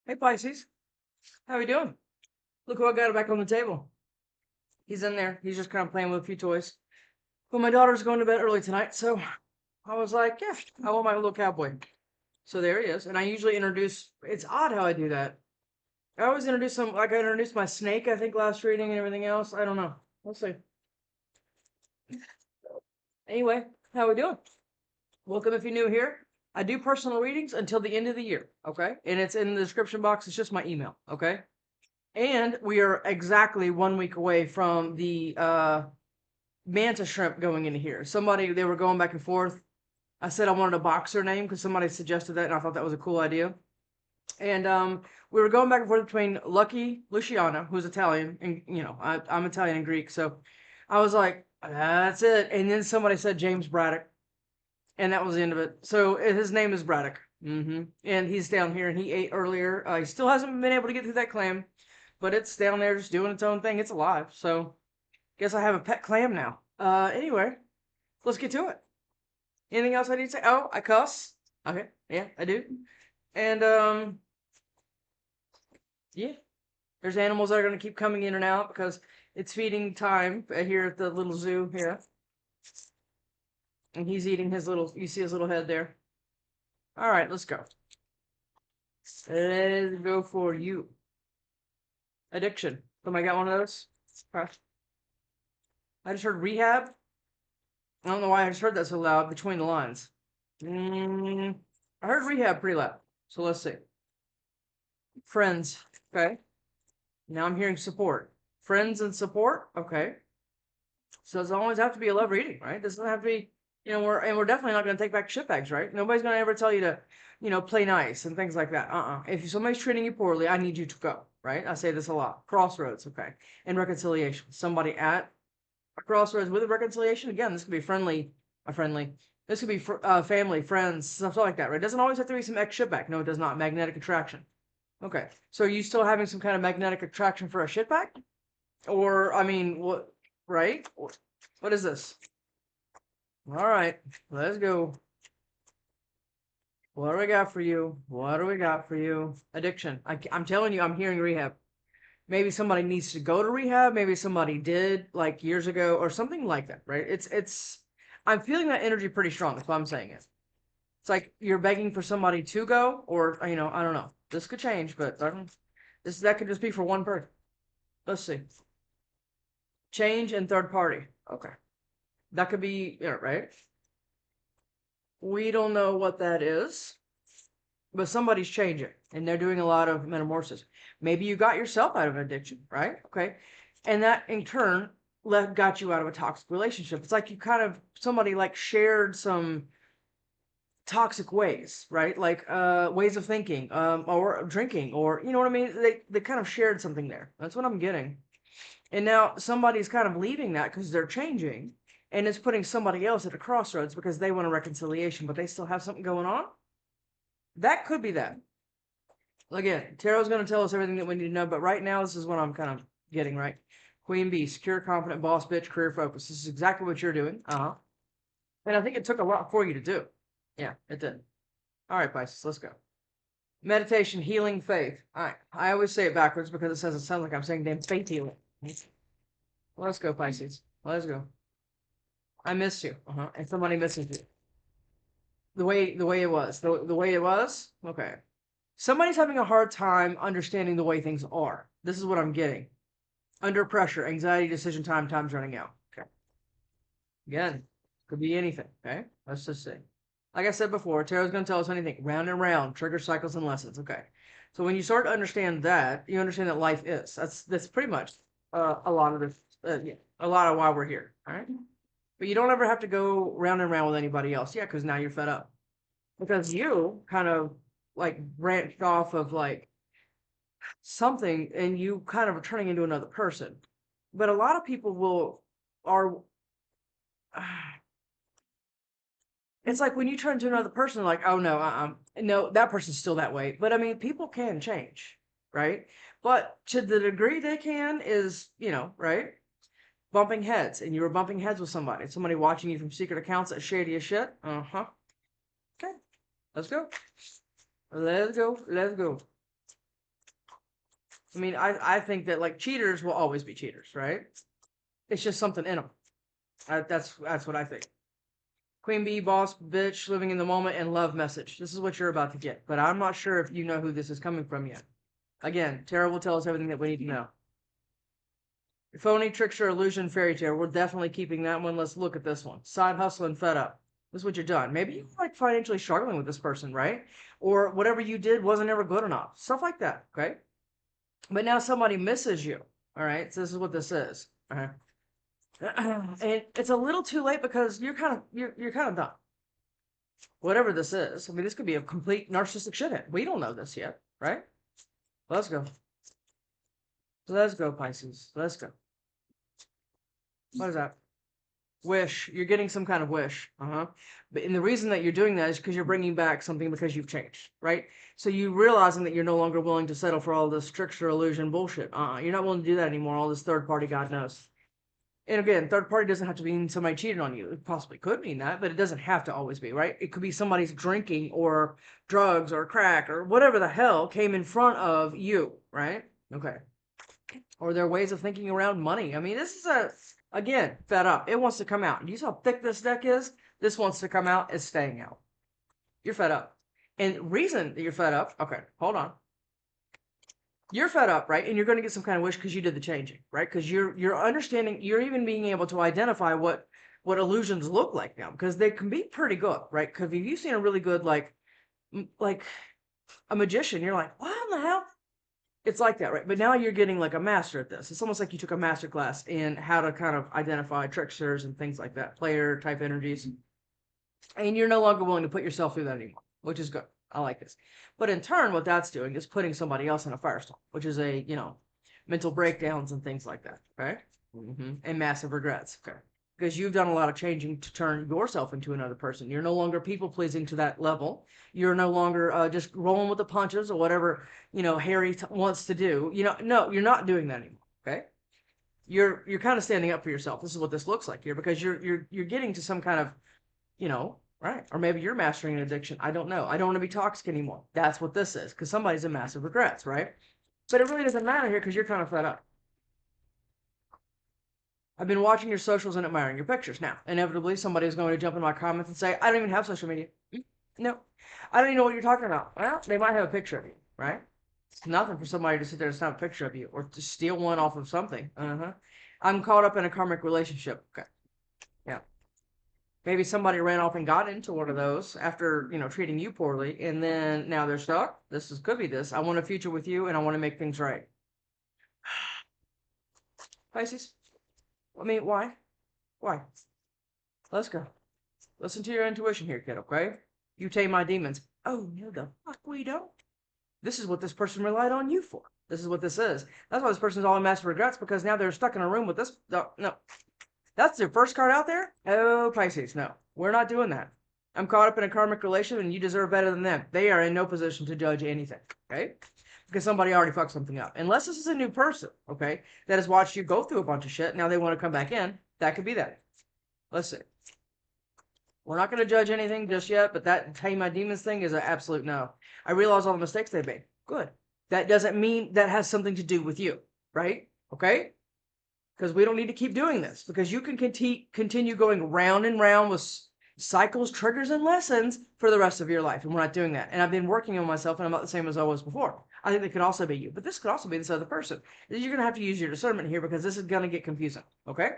Hey Pisces, how we doing? Look who I got back on the table. He's in there. He's just kind of playing with a few toys. But my daughter's going to bed early tonight, so I was like, yeah, I want my little cowboy. So there he is. And I usually introduce. It's odd how I do that. I always introduce some, like I introduced my snake, I think, last reading and everything else. I don't know. We'll see. Anyway, how we doing? Welcome if you're new here. I do personal readings until the end of the year, okay? And it's in the description box. It's just my email, okay? And we are exactly 1 week away from the manta shrimp going into here. They were going back and forth. I said I wanted a boxer name because somebody suggested that, and I thought that was a cool idea. And we were going back and forth between Lucky Luciana, who's Italian, and I'm Italian and Greek, so I was like, that's it. And then somebody said James Braddock, and that was the end of it. So his name is Braddock. And he's down here, and he ate earlier. He still hasn't been able to get through that clam, but it's down there just doing its own thing. It's alive, so guess I have a pet clam now. Anyway, let's get to it. Anything else I need to say? Oh, I cuss. Okay, yeah, I do. And yeah, there's animals that are gonna keep coming in and out because it's feeding time here at the little zoo here. And he's eating his little. You see his little head there. All right, let's go. Let's go for you. Addiction. Somebody got one of those? I just heard rehab. I don't know why I just heard that so loud between the lines. I heard rehab pretty loud. So let's see. Friends. Okay. Now I'm hearing support. Friends and support. Okay. So it doesn't always have to be a love reading, right? It doesn't have to be, we're definitely not going to take back shitbags, right? Nobody's going to ever tell you to, play nice and things like that. If somebody's treating you poorly, I need you to go, right? I say this a lot. Crossroads. Okay. And reconciliation. Somebody at a crossroads with a reconciliation. Again, this could be friendly. This could be family, friends, stuff like that, right? It doesn't always have to be some X shitback. No, it does not. Magnetic attraction. Okay. So are you still having some kind of magnetic attraction for a shitback? Or, I mean, what, right? What is this? All right. Let's go. What do we got for you? What do we got for you? Addiction. I'm telling you, I'm hearing rehab. Maybe somebody needs to go to rehab. Maybe somebody did like years ago or something like that, right? I'm feeling that energy pretty strong. That's why I'm saying it. It's like you're begging for somebody to go, or I don't know. This could change, but that could just be for one person. Let's see. Change and third party. Okay, that could be right. We don't know what that is, but somebody's changing and they're doing a lot of metamorphosis. Maybe you got yourself out of an addiction, right? Okay, and that in turn got you out of a toxic relationship. It's like somebody like shared some toxic ways, right? Like ways of thinking, or drinking, or you know what I mean? They kind of shared something there. That's what I'm getting. And now somebody's kind of leaving that because they're changing, and it's putting somebody else at a crossroads because they want a reconciliation, but they still have something going on. That could be that. Again, Tarot's going to tell us everything that we need to know, but right now this is what I'm kind of getting, right? Queen Bee, secure, confident, boss bitch, career focus. This is exactly what you're doing. And I think it took a lot for you to do. Yeah, it did. All right, Pisces, let's go. Meditation, healing, faith. All right. I always say it backwards because it sounds like I'm saying damn faith healing. Let's go, Pisces. Let's go. I miss you. And somebody misses you. The way it was. The way it was? Okay. Somebody's having a hard time understanding the way things are. This is what I'm getting. Under pressure, anxiety, decision time, time's running out. Okay. Again, could be anything. Okay. Let's just see. Like I said before, Tarot's going to tell us anything. Round and round, trigger cycles and lessons. Okay. So when you start to understand that, you understand that life is. That's pretty much a lot of this. Yeah, a lot of why we're here. All right. But you don't ever have to go round and round with anybody else. Yeah, because now you're fed up. Because you kind of like branched off of like something and you kind of are turning into another person. But a lot of people are it's like when you turn into another person, like, oh no, no, that person's still that way. But I mean, people can change, right? But to the degree they can is, right? Bumping heads, and you were bumping heads with somebody watching you from secret accounts that shady as shit. Okay, let's go. Let's go. Let's go. I mean, I think that like cheaters will always be cheaters, right? It's just something in them. That's what I think. Queen bee, boss bitch, living in the moment, and love message. This is what you're about to get, but I'm not sure if you know who this is coming from yet. Again, tarot will tell us everything that we need to know. Phony, trickster, illusion, fairy tale. We're definitely keeping that one. Let's look at this one. Side hustle and fed up. This is what you're done. Maybe you're like financially struggling with this person, right? Or whatever you did wasn't ever good enough. Stuff like that, okay? But now somebody misses you, all right? So this is what this is. And it's a little too late because you're kind of done. Whatever this is. I mean, this could be a complete narcissistic shithead. We don't know this yet, right? Let's go. Let's go, Pisces. Let's go. What is that? Wish. You're getting some kind of wish. And the reason that you're doing that is because you're bringing back something because you've changed, right? So you realizing that you're no longer willing to settle for all this trickster, illusion bullshit. You're not willing to do that anymore. All this third party, God knows. And again, third party doesn't have to mean somebody cheated on you. It possibly could mean that, but it doesn't have to always be, right? It could be somebody's drinking or drugs or crack or whatever the hell came in front of you, right? Okay. Or their ways of thinking around money. I mean, this is again, fed up. It wants to come out. You see how thick this deck is? This wants to come out. It's staying out. You're fed up. And reason that you're fed up, okay, hold on. You're fed up, right? And you're going to get some kind of wish because you did the changing, right? Because you're understanding, you're even being able to identify what illusions look like now, because they can be pretty good, right? Because if you've seen a really good like a magician, you're like, what in the hell? It's like that, right? But now you're getting like a master at this. It's almost like you took a master class in how to kind of identify tricksters and things like that, player type energies. And you're no longer willing to put yourself through that anymore, which is good. I like this. But in turn, what that's doing is putting somebody else in a firestorm, which is a, mental breakdowns and things like that, okay? And massive regrets, okay? Because you've done a lot of changing to turn yourself into another person. You're no longer people pleasing to that level. You're no longer just rolling with the punches or whatever, Harry wants to do. No, you're not doing that anymore, okay? You're kind of standing up for yourself. This is what this looks like here, because you're getting to some kind of, right? Or maybe you're mastering an addiction. I don't know. I don't want to be toxic anymore. That's what this is, because somebody's in massive regrets, right? But it really doesn't matter here because you're kind of fed up. I've been watching your socials and admiring your pictures. Now, inevitably, somebody is going to jump in my comments and say, I don't even have social media. No, I don't even know what you're talking about. Well, they might have a picture of you, right? It's nothing for somebody to sit there and snap a picture of you or to steal one off of something. I'm caught up in a karmic relationship. Okay. Yeah. Maybe somebody ran off and got into one of those after, treating you poorly, and then now they're stuck. Could be this. I want a future with you, and I want to make things right. Pisces. I mean, why? Why? Let's go. Listen to your intuition here, kid, okay? You tame my demons. Oh, no, the fuck we don't. This is what this person relied on you for. This is what this is. That's why this person's all in massive regrets, because now they're stuck in a room with this. No. That's their first card out there? Oh, Pisces, no. We're not doing that. I'm caught up in a karmic relation, and you deserve better than them. They are in no position to judge anything, okay? Because somebody already fucked something up. Unless this is a new person, okay, that has watched you go through a bunch of shit, now they want to come back in. That could be that. Let's see. We're not going to judge anything just yet, but that tame my demons thing is an absolute no. I realize all the mistakes they made. Good. That doesn't mean that has something to do with you, right? Okay? Because we don't need to keep doing this. Because you can continue going round and round with cycles, triggers, and lessons for the rest of your life. And we're not doing that. And I've been working on myself, and I'm not the same as I was before. I think that could also be you. But this could also be this other person. You're going to have to use your discernment here, because this is going to get confusing. Okay?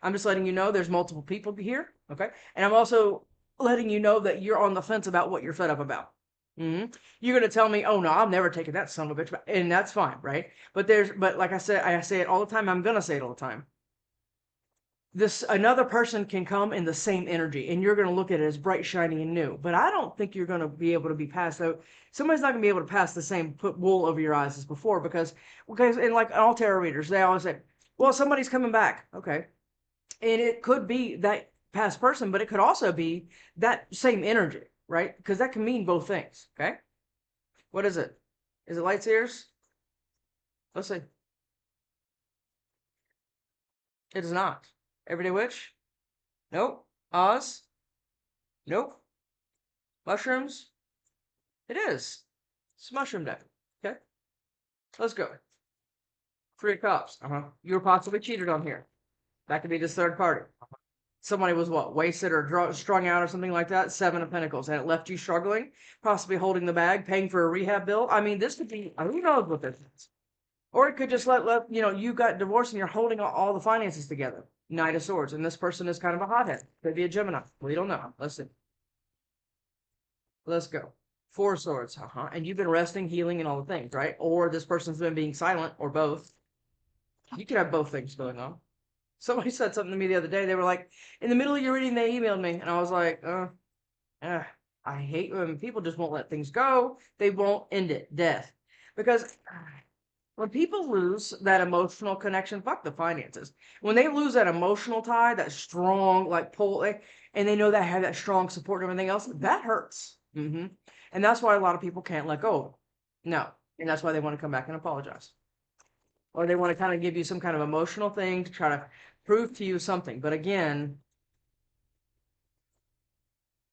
I'm just letting you know there's multiple people here. Okay? And I'm also letting you know that you're on the fence about what you're fed up about. You're going to tell me, oh no, I'm never taking that son of a bitch back. And that's fine, right? But like I said, I say it all the time. I'm going to say it all the time. Another person can come in the same energy, and you're going to look at it as bright, shiny, and new. But I don't think you're going to be able to be past that. Somebody's not going to be able to pass the same put wool over your eyes as before, because in like all tarot readers, they always say, well, somebody's coming back. Okay. And it could be that past person, but it could also be that same energy, right? Because that can mean both things, okay? What is it? Is it light years? Let's see. It is not. Everyday Witch? Nope. Oz? Nope. Mushrooms? It is. It's mushroom deck. Okay. Let's go. Three of Cups. You were possibly cheated on here. That could be this third party. Somebody was what, wasted or strung out or something like that. Seven of Pentacles, and it left you struggling, possibly holding the bag, paying for a rehab bill. I mean, this could be, who knows what this is. Or it could just let you got divorced and you're holding all the finances together. Knight of Swords, and this person is kind of a hothead. Could be a Gemini. We don't know. Let's see. Let's go. Four of Swords. And you've been resting, healing, and all the things, right? Or this person's been being silent, or both. You could have both things going on. Somebody said something to me the other day. They were like, in the middle of your reading, they emailed me, and I was like, I hate when people just won't let things go. They won't end it. Death. Because when people lose that emotional connection, fuck the finances. When they lose that emotional tie, that strong, like, pull, and they know that have that strong support and everything else, that hurts. And that's why a lot of people can't let go. No. And that's why they want to come back and apologize. Or they want to kind of give you some kind of emotional thing to try to prove to you something. But again,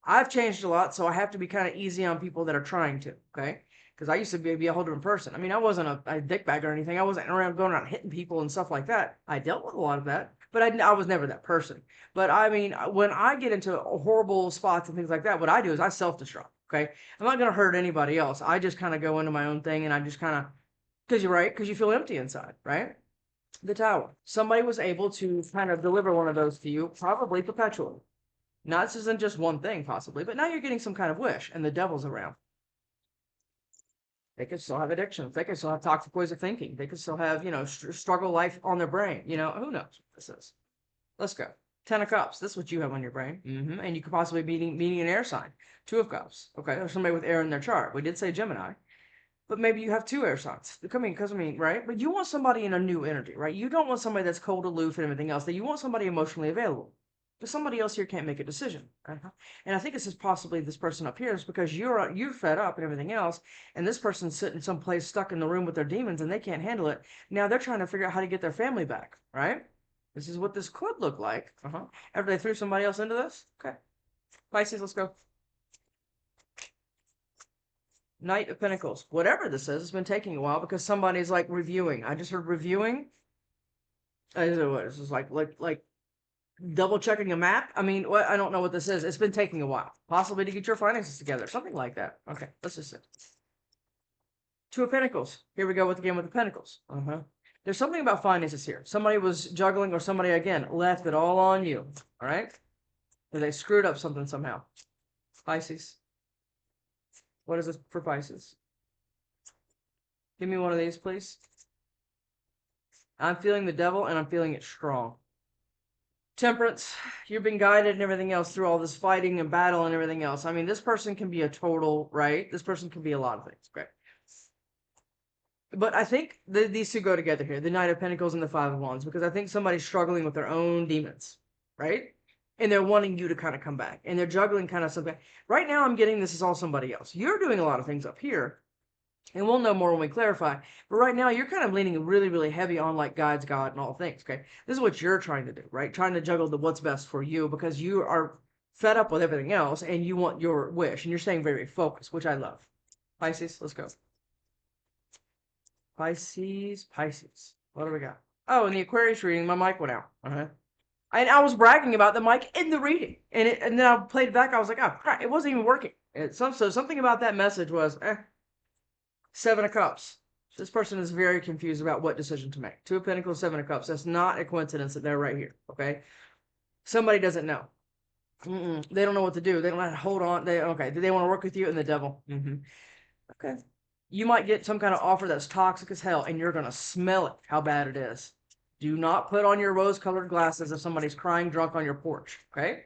I've changed a lot, so I have to be kind of easy on people that are trying to, okay? Because I used to be a whole different person. I mean, I wasn't a dickbag or anything. I wasn't going around hitting people and stuff like that. I dealt with a lot of that, but I was never that person. But I mean, when I get into horrible spots and things like that, what I do is I self-destruct, okay? I'm not going to hurt anybody else. I just kind of go into my own thing, and I just kind of, because you're right, because you feel empty inside, right? The Tower. Somebody was able to kind of deliver one of those to you, probably perpetually. Now, this isn't just one thing, possibly, but now you're getting some kind of wish, and the devil's around. They could still have addictions. They could still have toxic ways of thinking. They could still have, struggle life on their brain. Who knows what this is. Let's go. Ten of Cups. This is what you have on your brain. And you could possibly be meeting an air sign. Two of Cups. Okay, there's somebody with air in their chart. We did say Gemini. But maybe you have two air signs. Because, right? But you want somebody in a new energy, right? You don't want somebody that's cold, aloof, and everything else. That you want somebody emotionally available. But somebody else here can't make a decision. And I think this is possibly this person up here is because you're fed up and everything else, and this person's sitting someplace stuck in the room with their demons and they can't handle it. Now they're trying to figure out how to get their family back, right? This is what this could look like. After they threw somebody else into this. Okay. Pisces, let's go. Knight of Pentacles. Whatever this is, it's been taking a while because somebody's like reviewing. I just heard reviewing. This is like double checking a map. I mean, I don't know what this is. It's been taking a while, possibly to get your finances together, something like that. Okay, let's just see. Two of Pentacles. Here we go with the Pentacles. There's something about finances here. Somebody was juggling, or somebody again left it all on you. All right, or they screwed up something somehow. Pisces. What is this for Pisces? Give me one of these, please. I'm feeling the devil, and I'm feeling it strong. Temperance, you've been guided and everything else through all this fighting and battle and everything else. I mean, this person can be a total, right? This person can be a lot of things, great. But I think these two go together here, the Knight of Pentacles and the Five of Wands, because I think somebody's struggling with their own demons, right? And they're wanting you to kind of come back, and they're juggling kind of something. Right now, I'm getting this is all somebody else. You're doing a lot of things up here, and we'll know more when we clarify. But right now, you're kind of leaning really, really heavy on like God's God and all things, okay? This is what you're trying to do, right? Trying to juggle the what's best for you because you are fed up with everything else and you want your wish. And you're staying very focused, which I love. Pisces, let's go. Pisces. What do we got? Oh, in the Aquarius reading, my mic went out. And I was bragging about the mic in the reading. And then I played it back. I was like, oh, crap, it wasn't even working. So something about that message was, Seven of Cups. This person is very confused about what decision to make. Two of Pentacles, Seven of Cups. That's not a coincidence that they're right here, okay? Somebody doesn't know. They don't know what to do. They don't know how to hold on. They want to work with you and the devil. Okay. You might get some kind of offer that's toxic as hell, and you're going to smell it, how bad it is. Do not put on your rose-colored glasses if somebody's crying drunk on your porch, okay?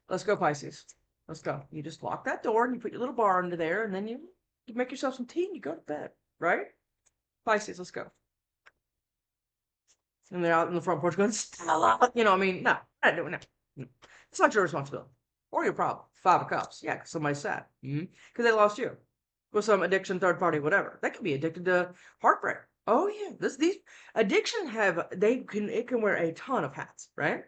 Let's go, Pisces. Let's go. You just lock that door, and you put your little bar into there, and then you make yourself some tea and you go to bed, right? Pisces, let's go. And they're out in the front porch going, Stella. No, I'm not doing that. No. It's not your responsibility or your problem. Five of Cups. Yeah, because somebody's sad. Because they lost you. With some addiction, third party, whatever. They could be addicted to heartbreak. Oh, yeah. These addiction it can wear a ton of hats, right?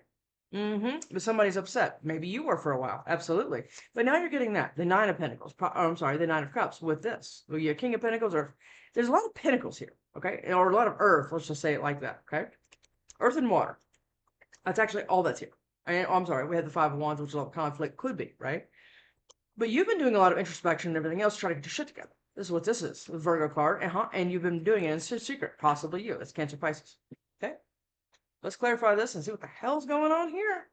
But somebody's upset. Maybe you were for a while. Absolutely. But now you're getting that. The Nine of Pentacles. I'm sorry, the Nine of Cups with this. Well, you King of Pentacles, or there's a lot of Pentacles here, okay? Or a lot of Earth. Let's just say it like that, okay? Earth and water. That's actually all that's here. I'm sorry, we had the Five of Wands, which is all conflict could be, right? But you've been doing a lot of introspection and everything else, trying to get your shit together. This is what this is, the Virgo card, and you've been doing it in secret. Possibly you. It's Cancer, Pisces. Okay? Let's clarify this and see what the hell's going on here.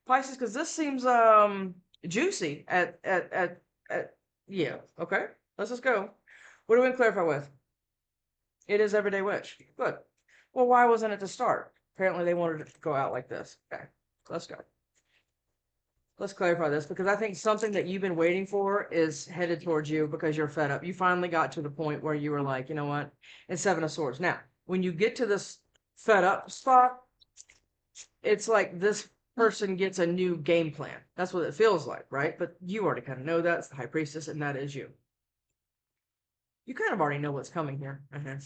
Pisces, because this seems juicy at yeah, okay. Let's just go. What do we clarify with? It is Everyday Witch. Good. Well, why wasn't it to start? Apparently they wanted it to go out like this. Okay, let's go. Let's clarify this, because I think something that you've been waiting for is headed towards you because you're fed up. You finally got to the point where you were like, you know what? It's Seven of Swords. Now, when you get to this fed up spot, it's like this person gets a new game plan. That's what it feels like, right? But you already kind of know that. It's the High Priestess, and that is you. You kind of already know what's coming here.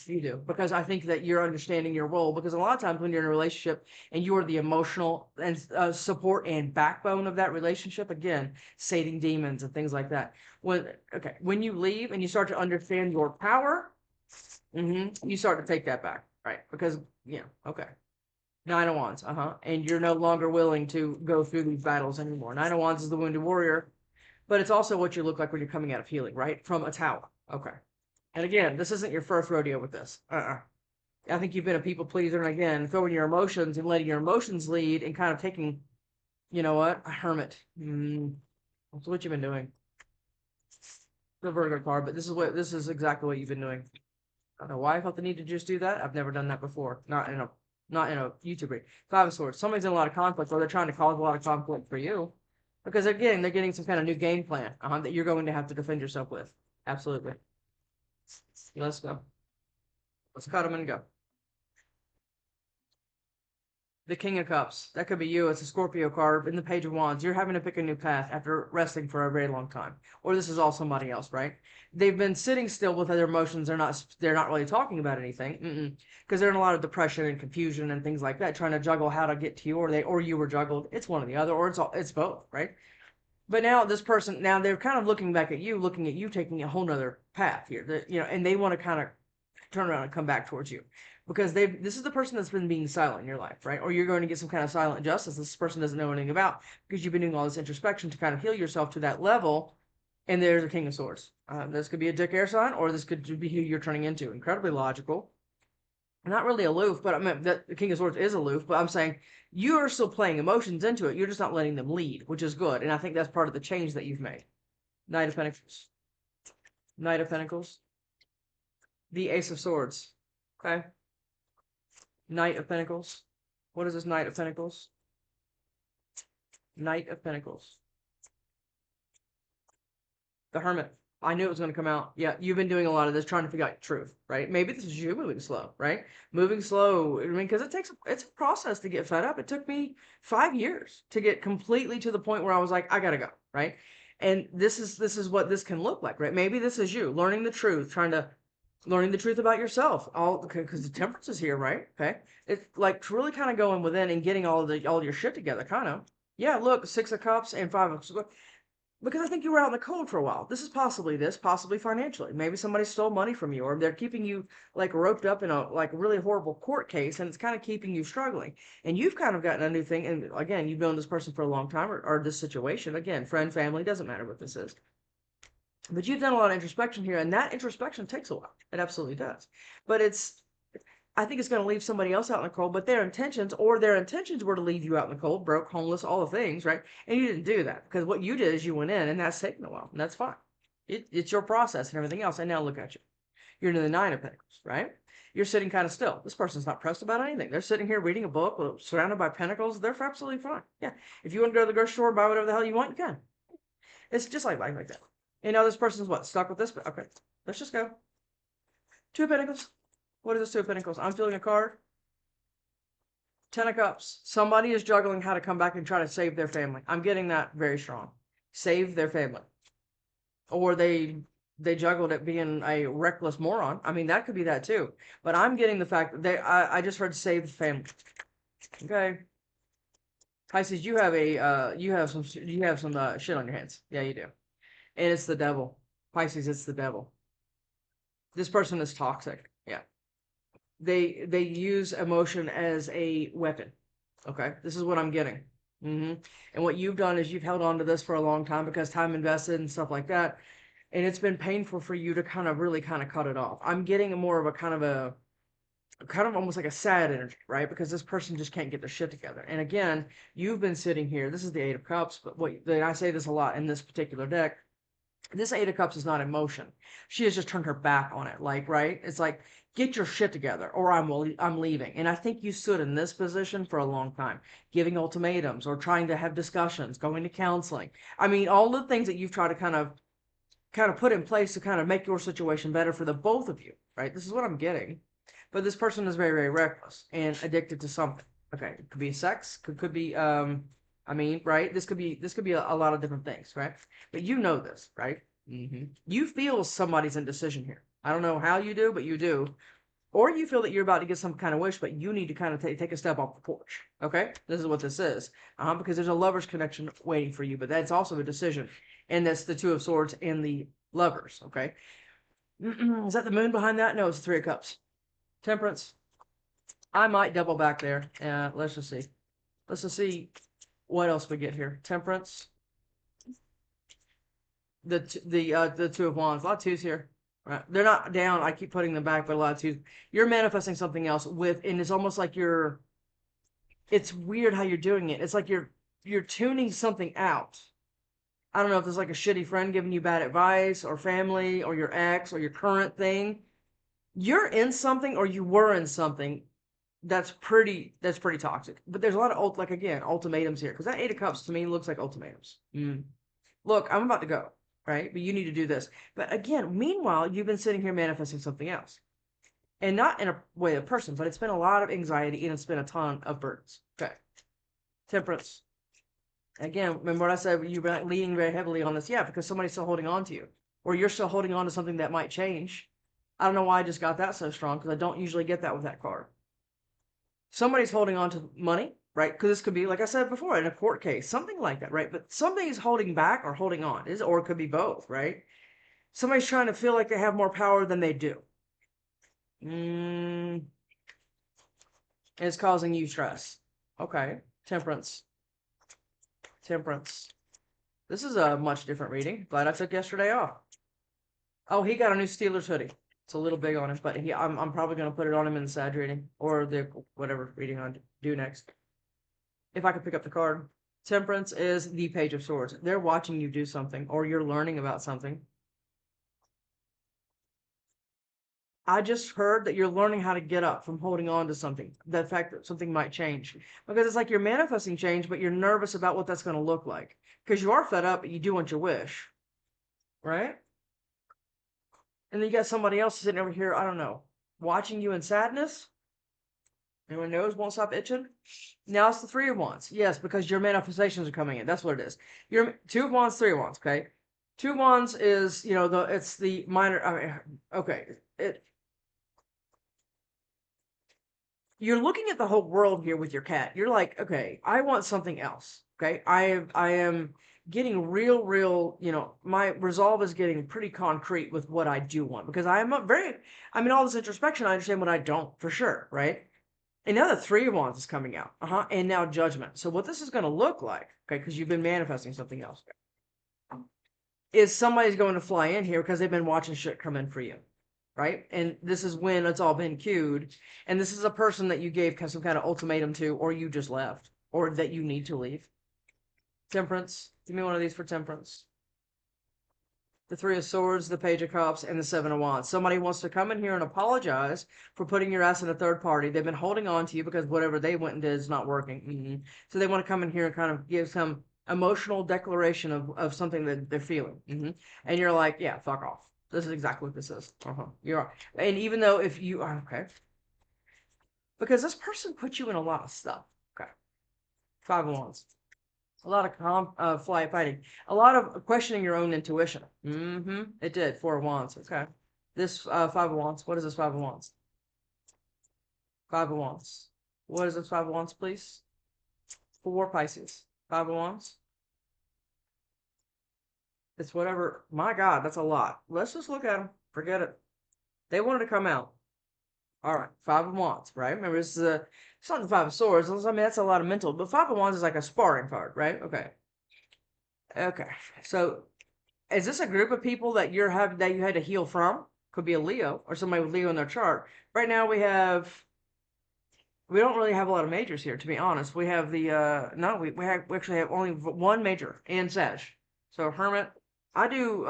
You do. Because I think that you're understanding your role. Because a lot of times when you're in a relationship and you are the emotional and support and backbone of that relationship, again, sating demons and things like that. When you leave and you start to understand your power, you start to take that back, right? Because, okay. Nine of Wands, and you're no longer willing to go through these battles anymore. Nine of Wands is the wounded warrior, but it's also what you look like when you're coming out of healing, right? From a tower. Okay. And again, this isn't your first rodeo with this. I think you've been a people pleaser, and again, throwing your emotions and letting your emotions lead and kind of taking, you know what, a hermit. That's what you've been doing. The Virgo card, but this is exactly what you've been doing. I don't know why I felt the need to just do that. I've never done that before. Not in a YouTube read. Five of Swords. Somebody's in a lot of conflict, or they're trying to cause a lot of conflict for you. Because again, they're getting some kind of new game plan that you're going to have to defend yourself with. Absolutely. Let's go. Let's cut them and go. The King of Cups. That could be you. It's a Scorpio card in the Page of Wands. You're having to pick a new path after resting for a very long time. Or this is all somebody else, right? They've been sitting still with their emotions. They're not really talking about anything. Because they're in a lot of depression and confusion and things like that, trying to juggle how to get to you, or you were juggled. It's one or the other, or it's both, right? But now they're kind of looking back at you, looking at you taking a whole nother path here. And they want to kind of turn around and come back towards you. Because this is the person that's been being silent in your life, right? Or you're going to get some kind of silent justice this person doesn't know anything about, because you've been doing all this introspection to kind of heal yourself to that level. And there's a King of Swords. This could be a dick air sign, or this could be who you're turning into. Incredibly logical. Not really aloof, but I mean, the King of Swords is aloof, but I'm saying you are still playing emotions into it. You're just not letting them lead, which is good. And I think that's part of the change that you've made. Knight of Pentacles. Knight of Pentacles. The Ace of Swords. Okay. Knight of Pentacles. What is this Knight of Pentacles? Knight of Pentacles. The Hermit. I knew it was going to come out. Yeah, you've been doing a lot of this, trying to figure out truth, right? Maybe this is you moving slow, right? Moving slow. I mean, because it's a process to get fed up. It took me 5 years to get completely to the point where I was like, I gotta go, right? And this is what this can look like, right? Maybe this is you learning the truth, learning the truth about yourself, all because the Temperance is here, right? Okay, it's like really kind of going within and getting all your shit together, kind of. Yeah, look, Six of Cups and Five of Swords. Because I think you were out in the cold for a while. This is possibly financially. Maybe somebody stole money from you, or they're keeping you like roped up in a like really horrible court case, and it's kind of keeping you struggling. And you've kind of gotten a new thing. And again, you've known this person for a long time, or this situation. Again, friend, family, doesn't matter what this is. But you've done a lot of introspection here, and that introspection takes a while. It absolutely does. But I think it's going to leave somebody else out in the cold, but their intentions were to leave you out in the cold, broke, homeless, all the things, right? And you didn't do that, because what you did is you went in, and that's taken a while, and that's fine. It's your process and everything else. And now look at you. You're in the Nine of Pentacles, right? You're sitting kind of still. This person's not pressed about anything. They're sitting here reading a book, surrounded by pentacles. They're absolutely fine. Yeah. If you want to go to the grocery store, buy whatever the hell you want, you can. It's just like life like that. And now this person's what? Stuck with this? Okay. Let's just go. Two of Pentacles. What is this Two of Pentacles? I'm feeling a card. Ten of Cups. Somebody is juggling how to come back and try to save their family. I'm getting that very strong. Save their family. Or they juggled it being a reckless moron. I mean, that could be that too. But I'm getting the fact that I just heard save the family. Okay. Pisces, you have some shit on your hands. Yeah, you do. And it's the devil. Pisces, it's the devil. This person is toxic. Yeah. They use emotion as a weapon. Okay? This is what I'm getting. And what you've done is you've held on to this for a long time because time invested and stuff like that. And it's been painful for you to kind of really kind of cut it off. I'm getting more of a kind of almost like a sad energy, right? Because this person just can't get their shit together. And again, you've been sitting here. This is the Eight of Cups, but I say this a lot in this particular deck. This Eight of Cups is not emotion. She has just turned her back on it. Like, right? It's like, get your shit together or I'm leaving. And I think you stood in this position for a long time, giving ultimatums or trying to have discussions, going to counseling. I mean, all the things that you've tried to kind of put in place to kind of make your situation better for the both of you, right? This is what I'm getting. But this person is very, very reckless and addicted to something. Okay, it could be sex, could be I mean, right? This could be a lot of different things, right? But you know this, right? You feel somebody's indecision here. I don't know how you do, but you do. Or you feel that you're about to get some kind of wish, but you need to kind of take a step off the porch. Okay, this is what this is. Because there's a lover's connection waiting for you, but that's also a decision, and that's the Two of Swords and the Lovers. Okay, is that the Moon behind that? No, it's the Three of Cups. Temperance. I might double back there. Let's just see. Let's just see what else we get here. Temperance. The Two of Wands. A lot of twos here. Right. They're not down. I keep putting them back, but a lot of twos. You're manifesting something else and it's almost like it's weird how you're doing it. It's like you're tuning something out. I don't know if there's like a shitty friend giving you bad advice or family or your ex or your current thing. You're in something or you were in something that's pretty toxic. But there's a lot of like again ultimatums here because that Eight of Cups to me looks like ultimatums. Look, I'm about to go, right? But you need to do this. But again, meanwhile, you've been sitting here manifesting something else, and not in a way of person, but it's been a lot of anxiety and it's been a ton of burdens. Okay, Temperance. Again, remember what I said? You've been leaning very heavily on this, yeah, because somebody's still holding on to you, or you're still holding on to something that might change. I don't know why I just got that so strong because I don't usually get that with that card. Somebody's holding on to money, right? Because this could be, like I said before, in a court case, something like that, right? But somebody's holding back or holding on, or it could be both, right? Somebody's trying to feel like they have more power than they do. It's causing you stress. Okay, Temperance. Temperance. This is a much different reading. Glad I took yesterday off. Oh, he got a new Steelers hoodie. It's a little big on him, but I'm probably going to put it on him in the Sag reading or the whatever reading I do next. If I could pick up the card. Temperance is the Page of Swords. They're watching you do something or you're learning about something. I just heard that you're learning how to get up from holding on to something. The fact that something might change. Because it's like you're manifesting change, but you're nervous about what that's going to look like. Because you are fed up, but you do want your wish. Right? And then you got somebody else sitting over here, I don't know, watching you in sadness. Anyone knows won't stop itching? Now it's the Three of Wands. Yes, because your manifestations are coming in. That's what it is. Your Two of Wands, Three of Wands, okay? Two of Wands is, it's the minor, I mean, okay. You're looking at the whole world here with your cat. You're like, okay, I want something else. Okay. I am getting real, my resolve is getting pretty concrete with what I do want because all this introspection, I understand what I don't for sure. Right. And now the Three of Wands is coming out. And now Judgment. So what this is going to look like, okay, because you've been manifesting something else, is somebody's going to fly in here because they've been watching shit come in for you. Right? And this is when it's all been queued. And this is a person that you gave some kind of ultimatum to, or you just left, or that you need to leave. Temperance. Give me one of these for Temperance. The Three of Swords, the Page of Cups, and the Seven of Wands. Somebody wants to come in here and apologize for putting your ass in a third party. They've been holding on to you because whatever they went and did is not working. So they want to come in here and kind of give some emotional declaration of something that they're feeling. And you're like, yeah, fuck off. This is exactly what this is. You are. And even though if you are, okay. Because this person put you in a lot of stuff. Okay. Five of Wands. A lot of fighting. A lot of questioning your own intuition. It did. Four of Wands. Okay. This Five of Wands. What is this Five of Wands? Five of Wands. What is this Five of Wands, please? for Pisces. Five of Wands. It's whatever. My God, that's a lot. Let's just look at them. Forget it. They wanted to come out. All right, Five of Wands, right? Remember, this is it's not the Five of Swords. I mean, that's a lot of mental, but Five of Wands is like a sparring card, right? Okay. Okay. So, is this a group of people that that you had to heal from? Could be a Leo or somebody with Leo in their chart. Right now, we don't really have a lot of majors here, to be honest. We have the no, we actually have only one major and Sag. So Hermit. I do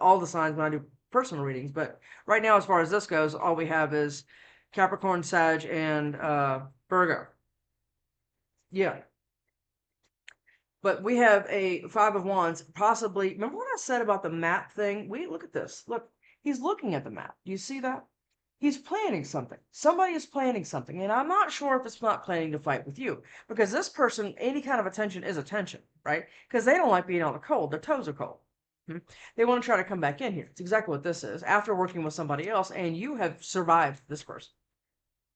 all the signs when I do personal readings, but right now, as far as this goes, all we have is Capricorn, Sag, and Virgo. Yeah. But we have a Five of Wands, possibly. Remember what I said about the map thing? Look at this. Look, he's looking at the map. Do you see that? He's planning something. Somebody is planning something. And I'm not sure if it's not planning to fight with you. Because this person, any kind of attention is attention, right? Because they don't like being out in the cold. Their toes are cold. They want to try to come back in here. It's exactly what this is. After working with somebody else, and you have survived this person.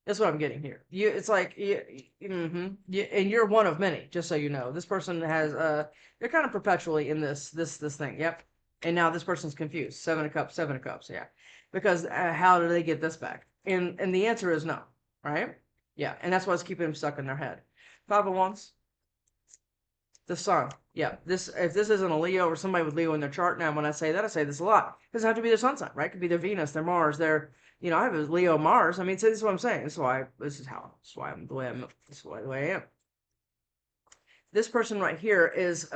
That's what I'm getting here. It's like, and you're one of many. Just so you know, this person has they're kind of perpetually in this thing. Yep. And now this person's confused. Seven of Cups, Seven of Cups. Yeah, because how do they get this back? And the answer is no, right? Yeah, and that's what's keeping them stuck in their head. Five of Wands. The Sun. Yeah, if this isn't a Leo or somebody with Leo in their chart, now when I say that, I say this a lot. It doesn't have to be their sun sign, right? It could be their Venus, their Mars, their I have a Leo Mars. I mean, so this is what I'm saying. This is why I'm the way I am. This person right here is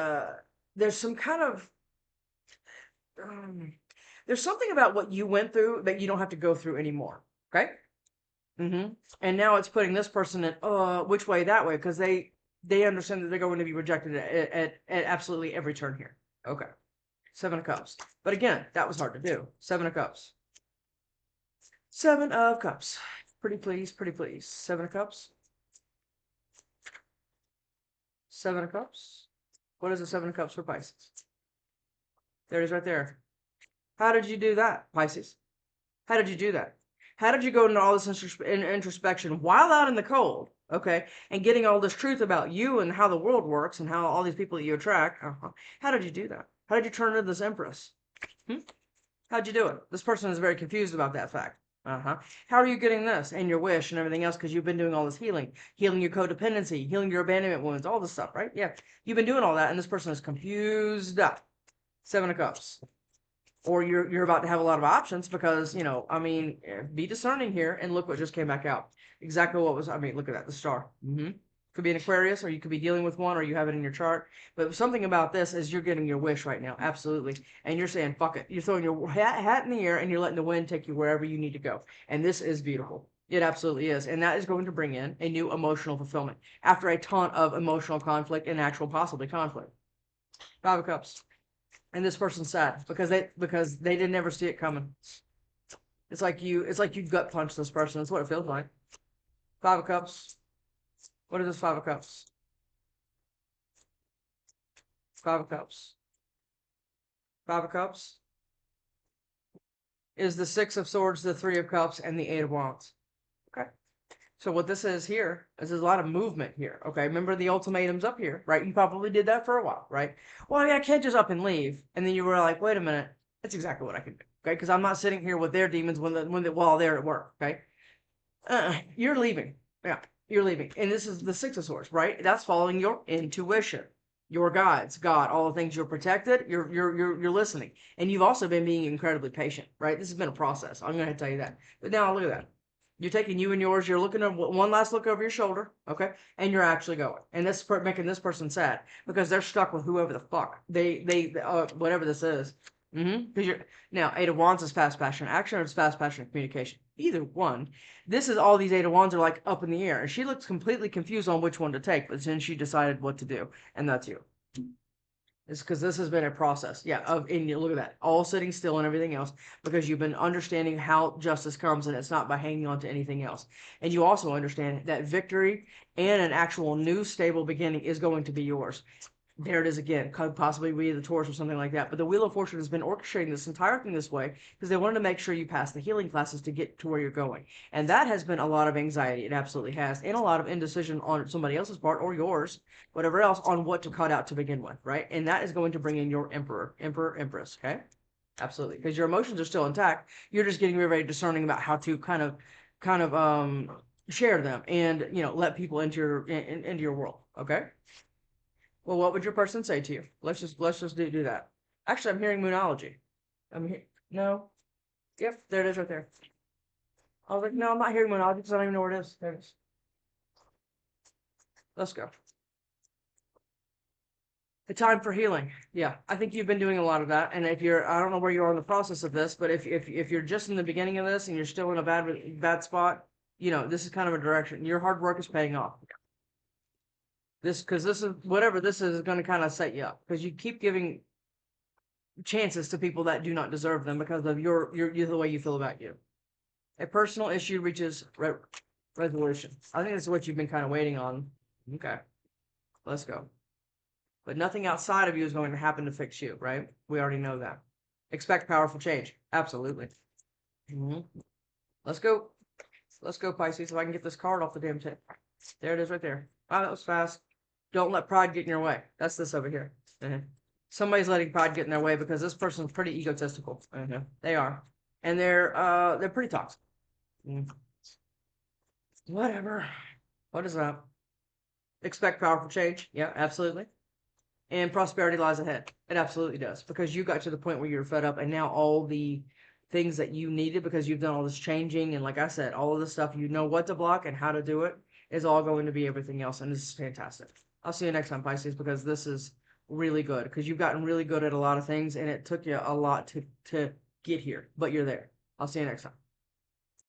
there's some kind of there's something about what you went through that you don't have to go through anymore. Okay. And now it's putting this person in which way, that way, because they understand that they're going to be rejected at absolutely every turn here. Okay. Seven of Cups. But again, that was hard to do. Seven of Cups. Seven of Cups. Pretty please, pretty please. Seven of Cups. Seven of Cups. What is the Seven of Cups for Pisces? There it is right there. How did you do that, Pisces? How did you do that? How did you go into all this introspection while out in the cold, okay, and getting all this truth about you and how the world works and how all these people that you attract? How did you do that? How did you turn into this Empress? How'd you do it? This person is very confused about that fact. How are you getting this and your wish and everything else? Because you've been doing all this healing your codependency, healing your abandonment wounds, all this stuff, right? Yeah, you've been doing all that, and this person is confused up. Seven of Cups. Or you're about to have a lot of options because, I mean, be discerning here, and look what just came back out. Exactly what was, I mean, look at that, the star. Could be an Aquarius, or you could be dealing with one, or you have it in your chart. But something about this is you're getting your wish right now, absolutely. And you're saying, fuck it. You're throwing your hat in the air, and you're letting the wind take you wherever you need to go. And this is beautiful. It absolutely is. And that is going to bring in a new emotional fulfillment after a ton of emotional conflict and actual possibly conflict. Five of Cups. And this person's sad because they didn't ever see it coming. It's like you gut punch this person. That's what it feels like. Five of Cups. What is this Five of Cups? Five of Cups. Five of Cups is the Six of Swords, the Three of Cups, and the Eight of Wands. Okay. So what this is here is there's a lot of movement here. Okay. Remember the ultimatums up here, right? You probably did that for a while, right? Well, yeah, I can't just up and leave. And then you were like, wait a minute. That's exactly what I can do. Okay. Because I'm not sitting here with their demons while they're at work. Okay. You're leaving. Yeah. You're leaving. And this is the Six of Swords, right? That's following your intuition, your guides, God, all the things you're protected. You're listening. And you've also been being incredibly patient, right? This has been a process. I'm going to tell you that. But now look at that. You're taking you and yours. You're looking at one last look over your shoulder, okay? And you're actually going. And this is making this person sad because they're stuck with whoever the fuck whatever this is. Because you're now Eight of Wands is fast passion action, or it's fast passion communication. Either one. This is all these Eight of Wands are like up in the air, and she looks completely confused on which one to take. But then she decided what to do, and that's you. It's because this has been a process, yeah. And you look at that, all sitting still and everything else, because you've been understanding how justice comes, and it's not by hanging on to anything else. And you also understand that victory and an actual new stable beginning is going to be yours. There it is again. Could possibly be the Taurus or something like that. But the Wheel of Fortune has been orchestrating this entire thing this way because they wanted to make sure you pass the healing classes to get to where you're going. And that has been a lot of anxiety. It absolutely has. And a lot of indecision on somebody else's part or yours, whatever else, on what to cut out to begin with, right? And that is going to bring in your Empress, okay? Absolutely. Because your emotions are still intact. You're just getting very discerning about how to kind of share them and, let people into your world, okay? Well, what would your person say to you? Let's just do that. Actually, I'm hearing moonology. No. Yep, there it is right there. I was like, no, I'm not hearing moonology because I don't even know where it is. There it is. Let's go. The time for healing. Yeah, I think you've been doing a lot of that. And if you're, I don't know where you are in the process of this, but if you're just in the beginning of this and you're still in a bad spot, this is kind of a direction. Your hard work is paying off. Because this is whatever this is going to kind of set you up because you keep giving chances to people that do not deserve them because of the way you feel about you. A personal issue reaches resolution. I think that's what you've been kind of waiting on. Okay, let's go. But nothing outside of you is going to happen to fix you, right? We already know that. Expect powerful change. Absolutely. Hmm. Let's go. Let's go, Pisces. If I can get this card off the damn tip. There it is right there. Wow, that was fast. Don't let pride get in your way. That's this over here. Somebody's letting pride get in their way because this person's pretty egotistical. They are. And they're pretty toxic. Mm. Whatever. What is that? Expect powerful change. Yeah, absolutely. And prosperity lies ahead. It absolutely does. Because you got to the point where you're fed up and now all the things that you needed because you've done all this changing and like I said, all of this stuff, you know what to block and how to do it is all going to be everything else. And this is fantastic. I'll see you next time, Pisces, because this is really good. Because you've gotten really good at a lot of things and it took you a lot to get here, but you're there. I'll see you next time.